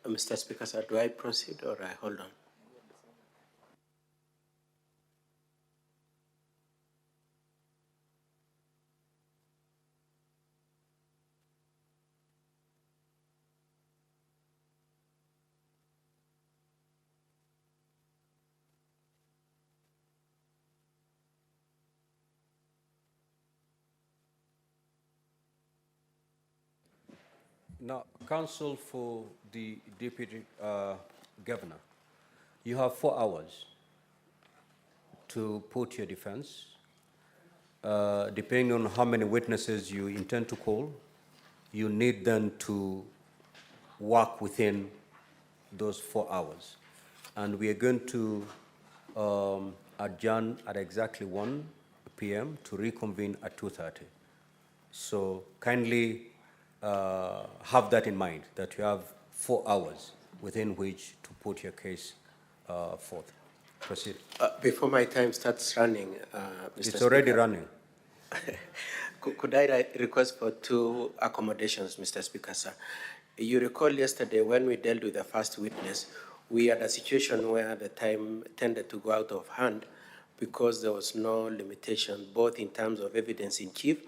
Mr. Speaker, sir, do I proceed or I hold on? Now, counsel for the deputy governor, you have 4 hours to put your defense. Depending on how many witnesses you intend to call, you need them to work within those 4 hours. And we are going to adjourn at exactly 1 p.m. to reconvene at 2:30. So kindly have that in mind, that you have 4 hours within which to put your case forth. Proceed. Before my time starts running, Mr. It's already Speaker, running. could I request for 2 accommodations, Mr. Speaker, sir? You recall yesterday when we dealt with the first witness, we had a situation where the time tended to go out of hand because there was no limitation, both in terms of evidence in chief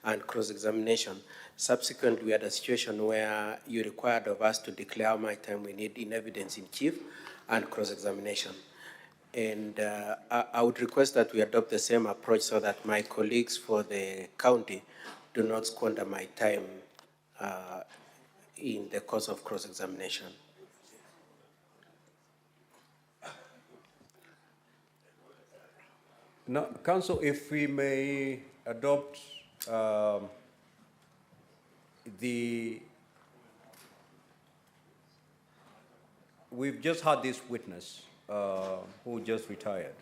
and cross-examination. Subsequently, we had a situation where you required of us to declare how much time we need in evidence in chief and cross-examination. And I would request that we adopt the same approach so that my colleagues for the county do not squander my time in the course of cross-examination. Now, counsel, if we may adopt we've just had this witness who just retired.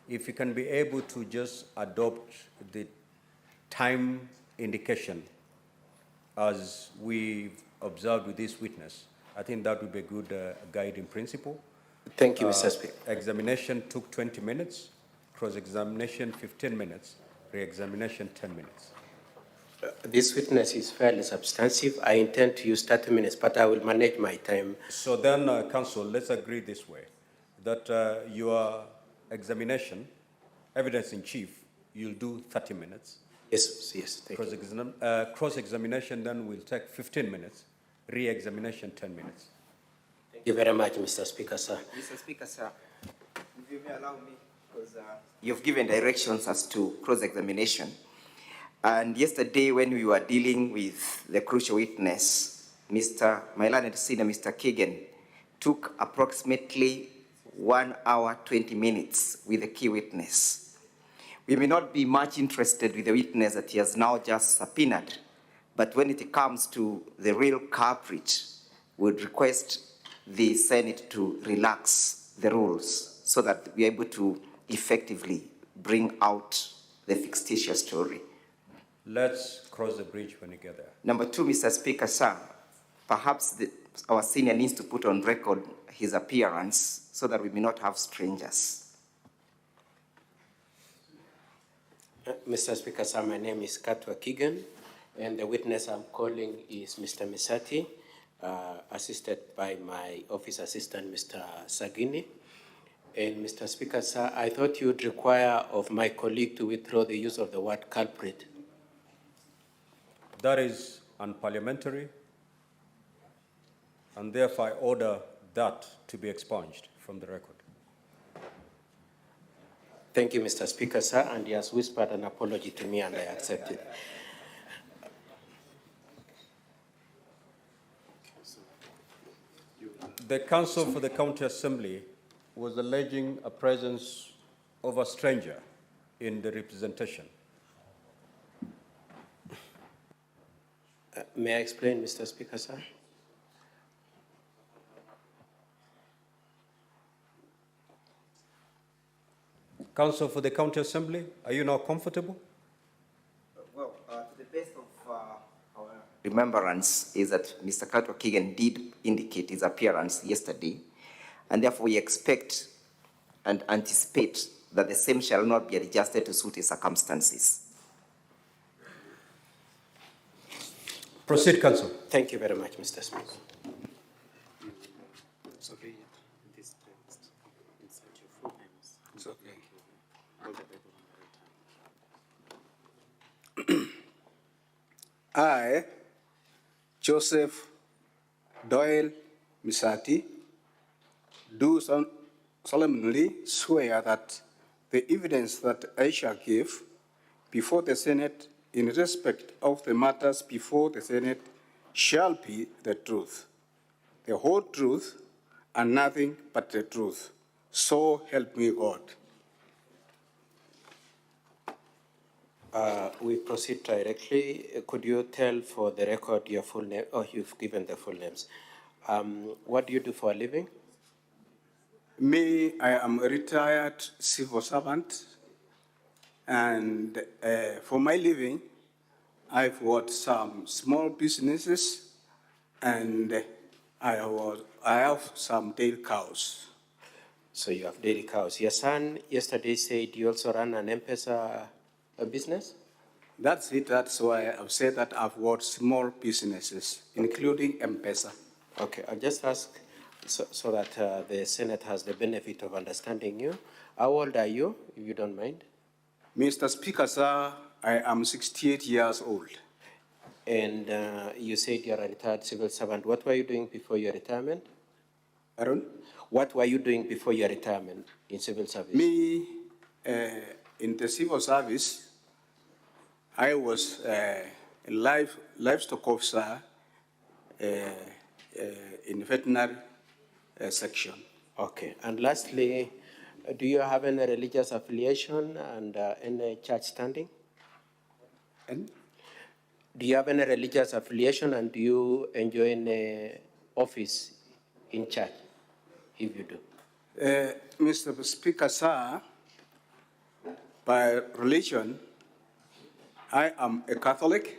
If you can be able to just adopt the time indication as we've observed with this witness, I think that would be a good guiding principle. Thank you, Mr. Speaker. Examination took 20 minutes, cross-examination 15 minutes, re-examination 10 minutes. This witness is fairly substantive. I intend to use 30 minutes, but I will manage my time. So then, counsel, let's agree this way, that your examination, evidence in chief, you'll do 30 minutes. Yes, yes, thank you. Cross-examination then will take 15 minutes, re-examination 10 minutes. Thank you very much, Mr. Speaker, sir. Mr. Speaker, sir, if you may allow me, because you've given directions as to cross-examination. And yesterday, when we were dealing with the crucial witness, my learned senior, Mr. Keegan, took approximately 1 hour, 20 minutes with the key witness. We may not be much interested with the witness that he has now just subpoenaed, but when it comes to the real culprit, we would request the Senate to relax the rules so that we're able to effectively bring out the fictitious story. Let's cross the bridge when we get there. Number 2, Mr. Speaker, sir, perhaps our senior needs to put on record his appearance so that we may not have strangers. Mr. Speaker, sir, my name is Katwa Keegan, and the witness I'm calling is Mr. Misati, assisted by my office assistant, Mr. Sagini. And Mr. Speaker, sir, I thought you would require of my colleague to withdraw the use of the word culprit. That is unparliamentary, and therefore I order that to be expunged from the record. Thank you, Mr. Speaker, sir, and he has whispered an apology to me, and I accept it. The counsel for the county assembly was alleging a presence of a stranger in the representation. May I explain, Mr. Speaker, sir? Counsel for the county assembly, are you now comfortable? Well, to the best of our remembrance is that Mr. Katwa Keegan did indicate his appearance yesterday, and therefore we expect and anticipate that the same shall not be adjusted to suit his circumstances. Proceed, counsel. Thank you very much, Mr. Speaker. It's okay. This text, insert your full names. It's okay. Hold the Bible on the right hand. I, Joseph Doyle Misati, do solemnly swear that the evidence that I shall give before the Senate in respect of the matters before the Senate shall be the truth, the whole truth, and nothing but the truth. So help me God. We proceed directly. Could you tell for the record your full name? Oh, you've given the full names. What do you do for a living? Me, I am a retired civil servant, and for my living, I've got some small businesses, and I have some dairy cows. So you have dairy cows. Your son yesterday said you also run an M-Pesa business? That's it. That's why I've said that I've got small businesses, including M-Pesa. Okay, I'll just ask so that the Senate has the benefit of understanding you. How old are you, if you don't mind? Mr. Speaker, sir, I am 68 years old. And you said you're a retired civil servant. What were you doing before your retirement? Aaron? What were you doing before your retirement in civil service? Me, in the civil service, I was a livestock officer in veterinary section. Okay, and lastly, do you have any religious affiliation and any church standing? And Do you have any religious affiliation and do you enjoy any office in church, if you do? Mr. Speaker, sir, by religion, I am a Catholic,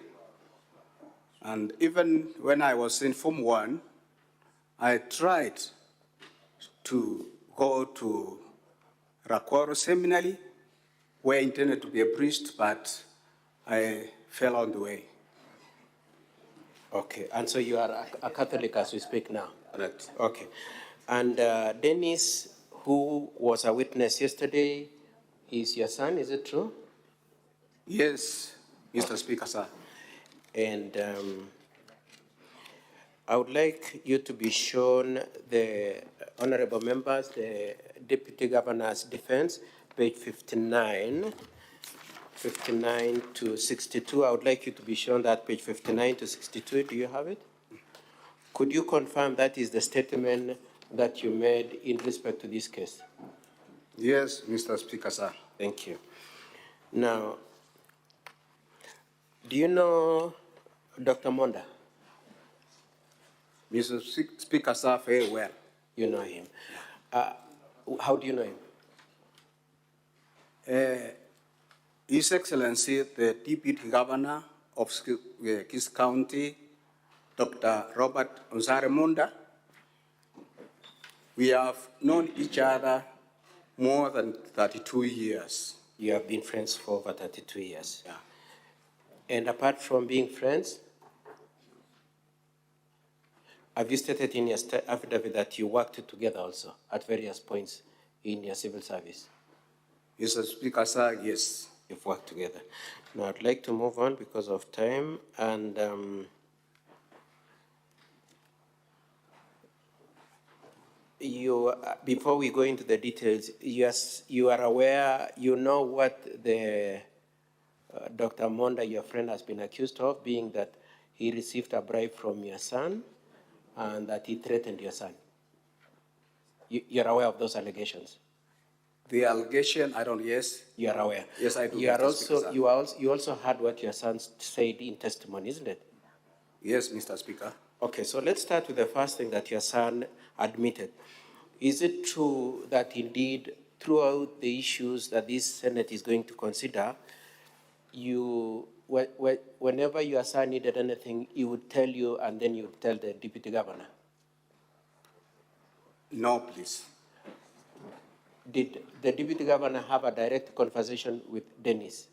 and even when I was in Form 1, I tried to go to Rakwaro Seminary, where I intended to be a priest, but I fell on the way. Okay, and so you are a Catholic as we speak now? Correct. Okay. And Dennis, who was a witness yesterday, is your son, is it true? Yes, Mr. Speaker, sir. And I would like you to be shown the honorable members, the Deputy Governor's defense, page 59 to 62. I would like you to be shown that page 59 to 62. Do you have it? Could you confirm that is the statement that you made in respect to this case? Yes, Mr. Speaker, sir. Thank you. Now, do you know Dr. Monda? Mr. Speaker, sir, very well. You know him. How do you know him? His Excellency, the Deputy Governor of Kisii County, Dr. Robert Munda, we have known each other more than 32 years. You have been friends for over 32 years. Yeah. And apart from being friends, have you stated in your affidavit that you worked together also at various points in your civil service? Mr. Speaker, sir, yes. You've worked together. Now, I'd like to move on because of time. And before we go into the details, yes, you are aware, you know what the Dr. Monda, your friend, has been accused of, being that he received a bribe from your son and that he threatened your son. You're aware of those allegations? The allegation, I don't, yes. You are aware? Yes, I do. You are Mr. Speaker, also, sir. you also heard what your son said in testimony, isn't it? Yes, Mr. Speaker. Okay, so let's start with the first thing that your son admitted. Is it true that indeed, throughout the issues that this Senate is going to consider, whenever your son needed anything, he would tell you and then you would tell the Deputy Governor? No, please. Did the Deputy Governor have a direct conversation with Dennis?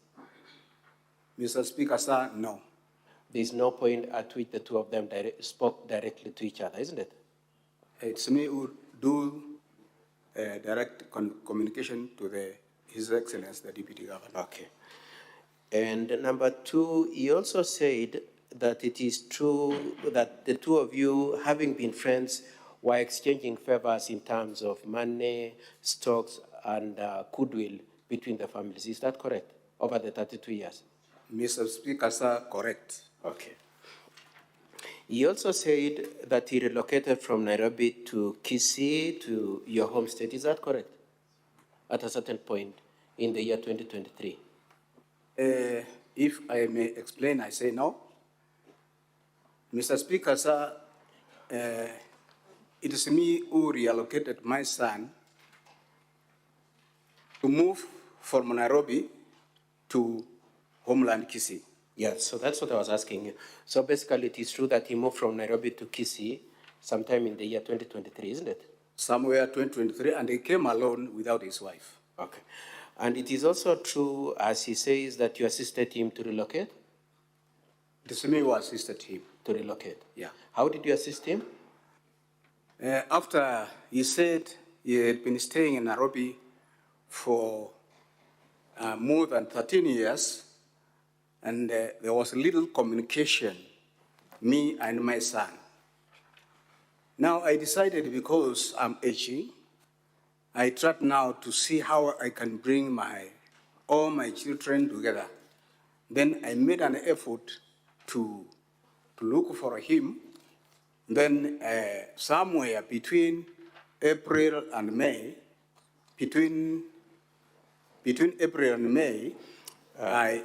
Mr. Speaker, sir, no. There's no point at which the two of them spoke directly to each other, isn't it? It's me who do direct communication to His Excellency, the Deputy Governor. Okay. And number two, he also said that it is true that the two of you, having been friends, were exchanging favors in terms of money, stocks, and goodwill between the families. Is that correct? Over the 32 years? Mr. Speaker, sir, correct. Okay. He also said that he relocated from Nairobi to Kisii, to your home state. Is that correct? At a certain point in the year 2023? If I may explain, I say no. Mr. Speaker, sir, it is me who reallocated my son to move from Nairobi to homeland Kisii. Yes, so that's what I was asking you. So basically, it is true that he moved from Nairobi to Kisii sometime in the year 2023, isn't it? Somewhere 2023, and he came alone without his wife. Okay. And it is also true, as he says, that you assisted him to relocate? It is me who assisted him. To relocate? Yeah. How did you assist him? After he said he had been staying in Nairobi for more than 13 years, and there was little communication, me and my son. Now I decided, because I'm aging, I tried now to see how I can bring all my children together. Then I made an effort to look for him. Then somewhere between April and May, between April and May, I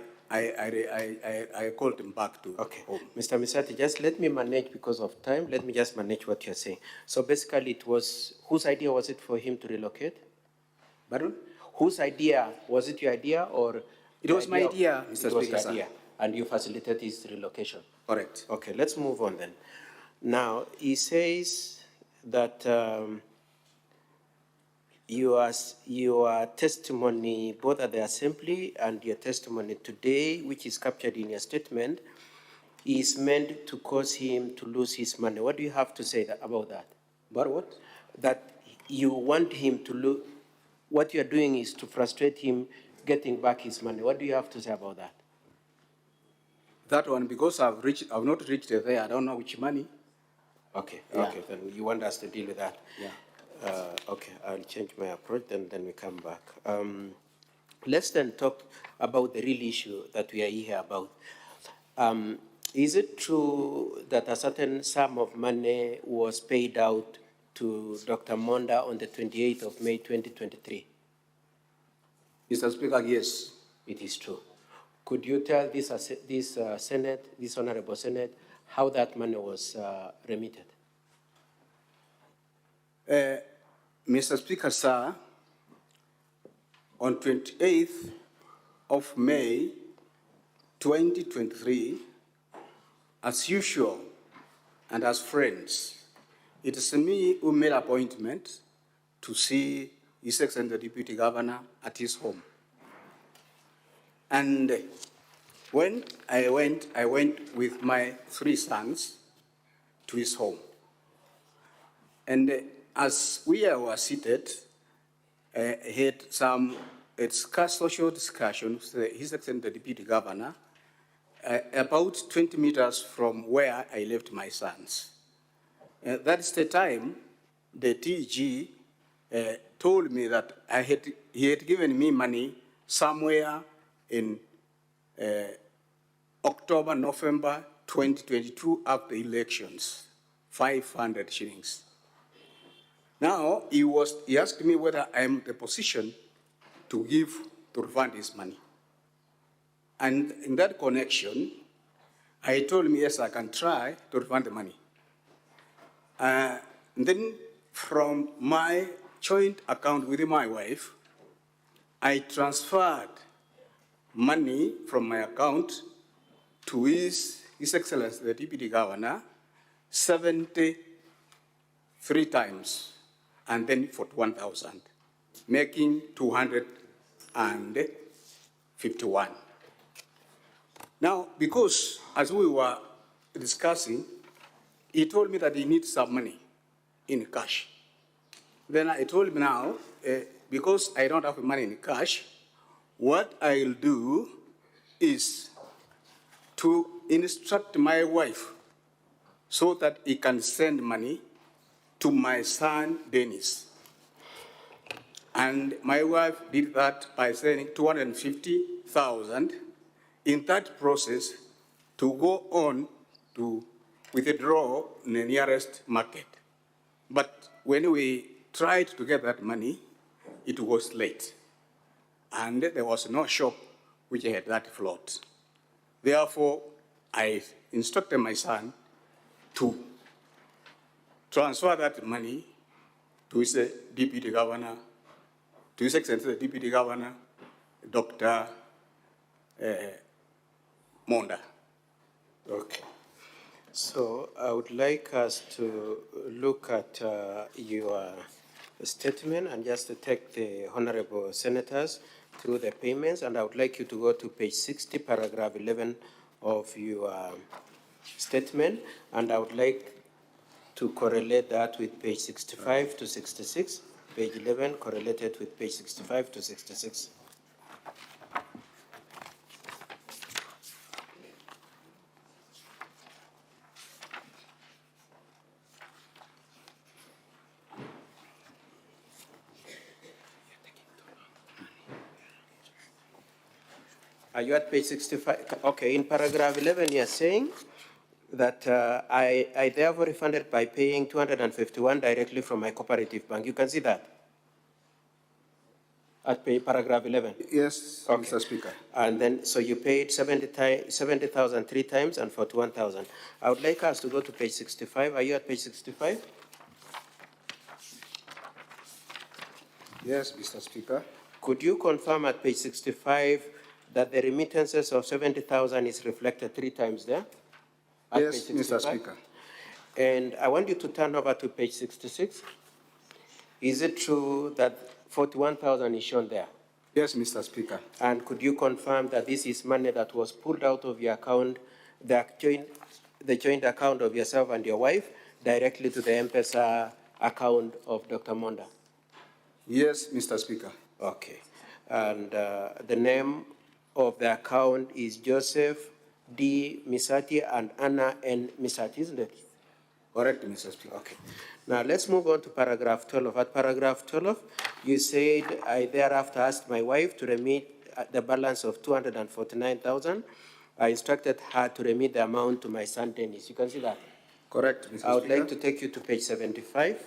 called him back to home. Mr. Misati, just let me manage, because of time, let me just manage what you're saying. So basically it was, whose idea was it for him to relocate? Pardon? Whose idea? Was it your idea, or? It was my idea, Mr. It was Speaker, your idea, and you facilitated his relocation? Correct. Okay, let's move on then. Now, he says that your testimony, both at the assembly and your testimony today, which is captured in your statement, is meant to cause him to lose his money. What do you have to say about that? But what? That you want him to lose, what you're doing is to frustrate him getting back his money. What do you have to say about that? That one, because I've not reached there, I don't know which money. Okay, Yeah. okay, then you want us to deal with that? Yeah. Okay, I'll change my approach, then we come back. Let's then talk about the real issue that we are here about. Is it true that a certain sum of money was paid out to Dr. Monda on the 28th of May, 2023? Mr. Speaker, yes. It is true. Could you tell this Senate, this Honorable Senate, how that money was remitted? Mr. Speaker, sir, on 28th of May, 2023, as usual and as friends, it is me who made appointment to see His Excellency the Deputy Governor at his home. And when I went with my 3 sons to his home. And as we were seated, he had some social discussions with His Excellency the Deputy Governor about 20 meters from where I left my sons. That's the time the TG told me that he had given me money somewhere in October, November 2022 after elections, 500 shillings. Now, he asked me whether I am in the position to refund his money. And in that connection, I told him, yes, I can try to refund the money. Then from my joint account with my wife, I transferred money from my account to His Excellency the Deputy Governor 73 times, and then 41,000, making 251. Now, because as we were discussing, he told me that he needs some money in cash. Then I told him now, because I don't have money in cash, what I'll do is to instruct my wife so that he can send money to my son, Dennis. And my wife did that by sending 250,000 in that process to go on to withdraw in the nearest market. But when we tried to get that money, it was late. And there was no shop which had that float. Therefore, I instructed my son to transfer that money to his deputy governor, to his excellency, the deputy governor, Dr. Monda. Okay. So I would like us to look at your statement and just to take the honorable senators through the payments, and I would like you to go to page 60, paragraph 11 of your statement, and I would like to correlate that with page 65 to 66, page 11 correlated with page 65 to 66. Are you at page 65? Okay, in paragraph 11, you're saying that I therefore refunded by paying 251 directly from my cooperative bank. You can see that at paragraph 11. Yes, Okay. Mr. Speaker. And then, so you paid 70,000 3 times and 41,000. I would like us to go to page 65. Are you at page 65? Yes, Mr. Speaker. Could you confirm at page 65 that the remittances of 70,000 is reflected 3 times there? At Yes, page Mr. 65? Speaker. And I want you to turn over to page 66. Is it true that 41,000 is shown there? Yes, Mr. Speaker. And could you confirm that this is money that was pulled out of your account, the joint account of yourself and your wife, directly to the M-Pesa account of Dr. Monda? Yes, Mr. Speaker. Okay. And the name of the account is Joseph D. Misati and Anna N. Misati, isn't it? Correct, Mr. Speaker. Okay. Now let's move on to paragraph 12. At paragraph 12, you said, I thereafter asked my wife to remit the balance of 249,000. I instructed her to remit the amount to my son Dennis. You can see that? Correct, Mr. Speaker. I would like to take you to page 75.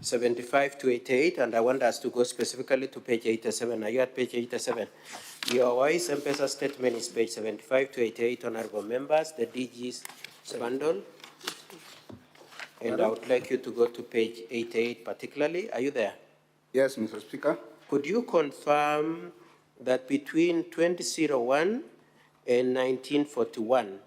'75 to 88, and I want us to go specifically to page 87. Are you at page 87? Your wife's M-Pesa statement is page 75 to 88, honorable members, the DG's bundle. And I would like you to go to page 88 particularly. Are you there? Yes, Mr. Speaker. Could you confirm that between 2001 and 1941,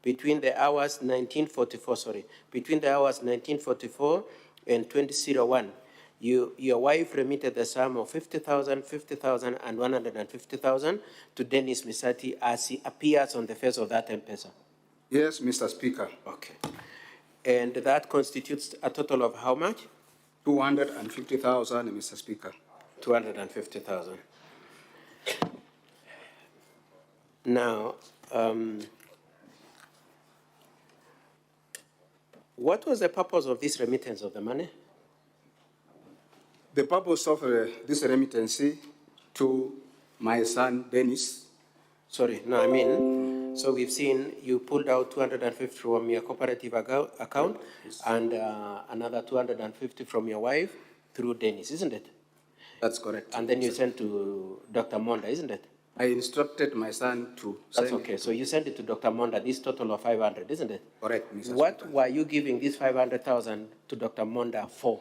between the hours 1944 and 2001, your wife remitted the sum of 50,000, 50,000, and 150,000 to Dennis Misati as he appears on the face of that M-Pesa? Yes, Mr. Speaker. Okay. And that constitutes a total of how much? 250,000, Mr. Speaker. 250,000. Now, what was the purpose of this remittance of the money? The purpose of this remittance to my son, Dennis. Sorry, no, I mean, so we've seen you pulled out 250 from your cooperative account and another 250 from your wife through Dennis, isn't it? That's correct. And then you sent to Dr. Monda, isn't it? I instructed my son to That's send. okay. So you sent it to Dr. Monda, this total of 500, isn't it? Correct, Mr. What Speaker. were you giving this 500,000 to Dr. Monda for?